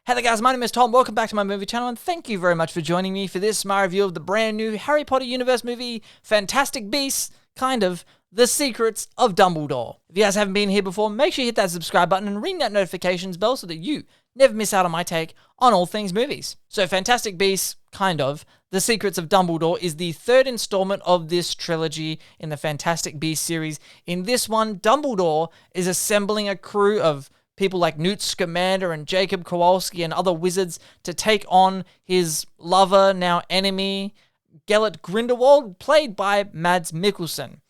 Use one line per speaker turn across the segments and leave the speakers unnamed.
Hey there guys, my name is Tom, welcome back to my movie channel, and thank you very much for joining me for this, my review of the brand new Harry Potter universe movie, Fantastic Beasts, The Secrets of Dumbledore. If you guys haven't been here before, make sure you hit that subscribe button and ring that notifications bell so that you never miss out on my take on all things movies. So Fantastic Beasts, The Secrets of Dumbledore is the third installment of this trilogy in the Fantastic Beasts series. In this one, Dumbledore is assembling a crew of people like Newt Scamander and Jacob Kowalski and other wizards to take on his lover, now enemy, Gellert Grindelwald, played by Mads Mikkelsen.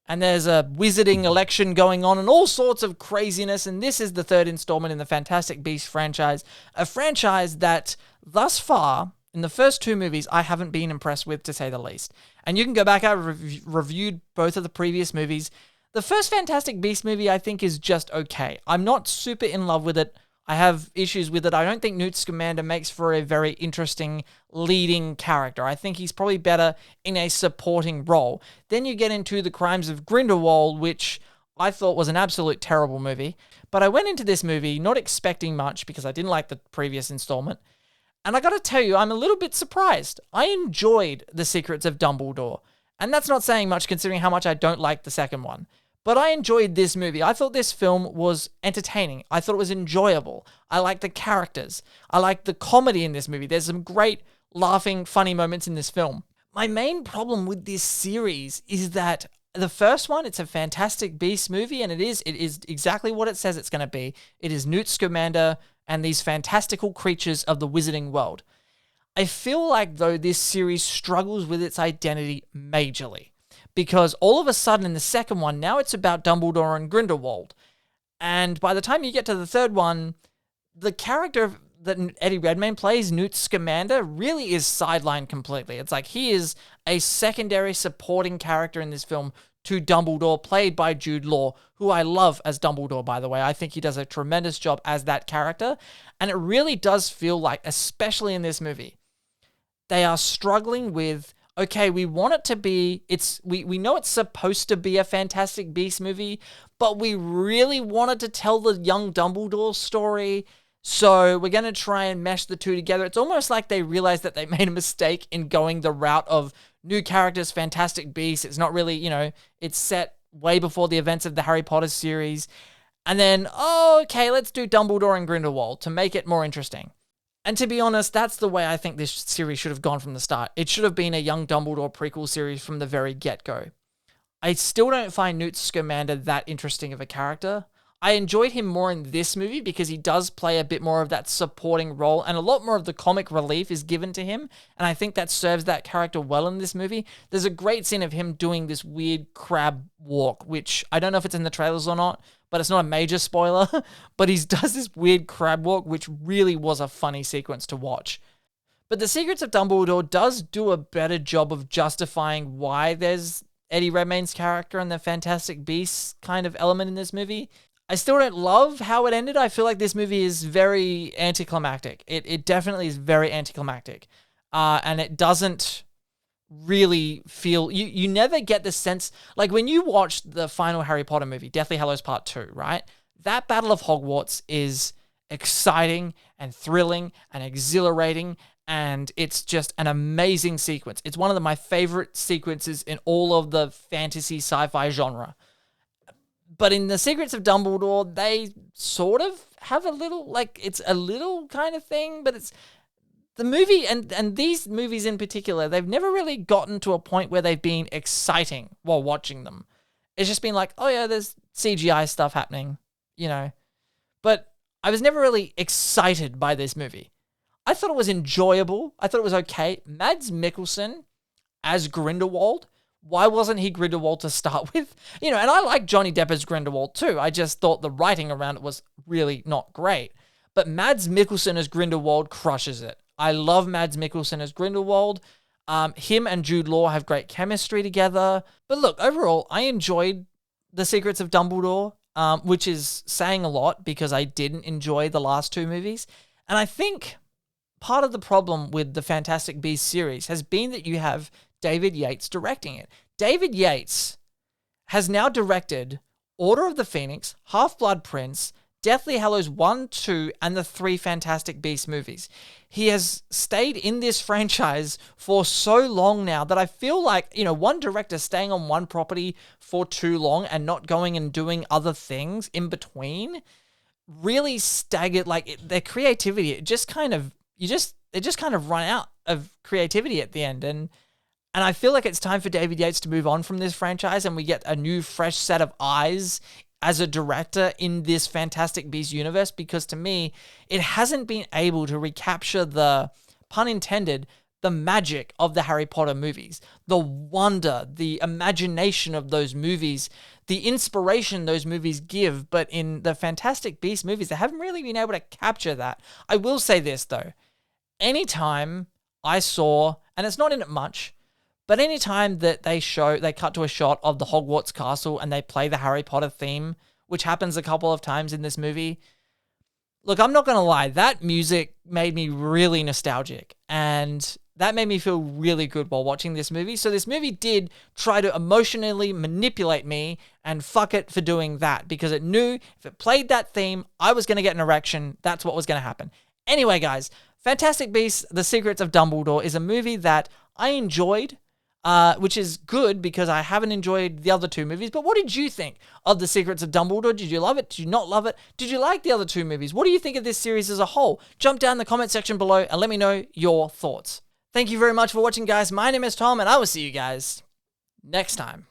And there's a wizarding election going on and all sorts of craziness, and this is the third installment in the Fantastic Beasts franchise, a franchise that thus far, in the first two movies, I haven't been impressed with, to say the least. And you can go back, I've reviewed both of the previous movies. The first Fantastic Beasts movie, I think, is just okay. I'm not super in love with it. I have issues with it. I don't think Newt Scamander makes for a very interesting leading character. I think he's probably better in a supporting role. Then you get into The Crimes of Grindelwald, which I thought was an absolute terrible movie. But I went into this movie not expecting much because I didn't like the previous installment. And I gotta tell you, I'm a little bit surprised. I enjoyed The Secrets of Dumbledore. And that's not saying much considering how much I don't like the second one. But I enjoyed this movie. I thought this film was entertaining. I thought it was enjoyable. I liked the characters. I liked the comedy in this movie. There's some great laughing, funny moments in this film. My main problem with this series is that the first one, it's a Fantastic Beasts movie, and it is exactly what it says it's going to be. It is Newt Scamander and these fantastical creatures of the wizarding world. I feel like, though, this series struggles with its identity majorly. Because all of a sudden in the second one, now it's about Dumbledore and Grindelwald. And by the time you get to the third one, the character that Eddie Redmayne plays, Newt Scamander, really is sidelined completely. It's like he is a secondary supporting character in this film to Dumbledore, played by Jude Law, who I love as Dumbledore, by the way. I think he does a tremendous job as that character. And it really does feel like, especially in this movie, they are struggling with, okay, we want it to be, we know it's supposed to be a Fantastic Beasts movie, but we really wanted to tell the young Dumbledore story, so we're going to try and mesh the two together. It's almost like they realized that they made a mistake in going the route of new characters, Fantastic Beasts. It's not really, it's set way before the events of the Harry Potter series. And then, okay, let's do Dumbledore and Grindelwald to make it more interesting. And to be honest, that's the way I think this series should have gone from the start. It should have been a young Dumbledore prequel series from the very get-go. I still don't find Newt Scamander that interesting of a character. I enjoyed him more in this movie because he does play a bit more of that supporting role, and a lot more of the comic relief is given to him, and I think that serves that character well in this movie. There's a great scene of him doing this weird crab walk, which I don't know if it's in the trailers or not, but it's not a major spoiler, but he does this weird crab walk, which really was a funny sequence to watch. But The Secrets of Dumbledore does do a better job of justifying why there's Eddie Redmayne's character and the Fantastic Beasts kind of element in this movie. I still don't love how it ended. I feel like this movie is very anticlimactic. It definitely is very anticlimactic. And it doesn't really feel, you never get the sense, like when you watch the final Harry Potter movie, Deathly Hallows Part 2, right? That Battle of Hogwarts is exciting and thrilling and exhilarating, and it's just an amazing sequence. It's one of my favorite sequences in all of the fantasy sci-fi genre. But in The Secrets of Dumbledore, they sort of have a little, like, it's a little kind of thing, but it's the movie, and these movies in particular, they've never really gotten to a point where they've been exciting while watching them. It's just been like, oh yeah, there's CGI stuff happening, But I was never really excited by this movie. I thought it was enjoyable. I thought it was okay. Mads Mikkelsen as Grindelwald, why wasn't he Grindelwald to start with? And I like Johnny Depp as Grindelwald too. I just thought the writing around it was really not great. But Mads Mikkelsen as Grindelwald crushes it. I love Mads Mikkelsen as Grindelwald. Him and Jude Law have great chemistry together. But look, overall, I enjoyed The Secrets of Dumbledore, which is saying a lot because I didn't enjoy the last two movies. And I think part of the problem with the Fantastic Beasts series has been that you have David Yates directing it. David Yates has now directed Order of the Phoenix, Half-Blood Prince, Deathly Hallows 1, 2, and the 3 Fantastic Beasts movies. He has stayed in this franchise for so long now that I feel like, one director staying on one property for too long and not going and doing other things in between really staggered, their creativity. It just kind of, they just kind of run out of creativity at the end. And I feel like it's time for David Yates to move on from this franchise and we get a new, fresh set of eyes as a director in this Fantastic Beasts universe, because to me, it hasn't been able to recapture the, pun intended, the magic of the Harry Potter movies, the wonder, the imagination of those movies, the inspiration those movies give. But in the Fantastic Beasts movies, they haven't really been able to capture that. I will say this though, anytime I saw, and it's not in it much, but anytime that they cut to a shot of the Hogwarts castle and they play the Harry Potter theme, which happens a couple of times in this movie, look, I'm not going to lie, that music made me really nostalgic. And that made me feel really good while watching this movie. So this movie did try to emotionally manipulate me, and fuck it for doing that, because it knew if it played that theme, I was going to get an erection. That's what was going to happen. Anyway, guys, Fantastic Beasts, The Secrets of Dumbledore is a movie that I enjoyed, which is good because I haven't enjoyed the other two movies. But what did you think of The Secrets of Dumbledore? Did you love it? Did you not love it? Did you like the other two movies? What do you think of this series as a whole? Jump down in the comment section below and let me know your thoughts. Thank you very much for watching, guys. My name is Tom, and I will see you guys next time.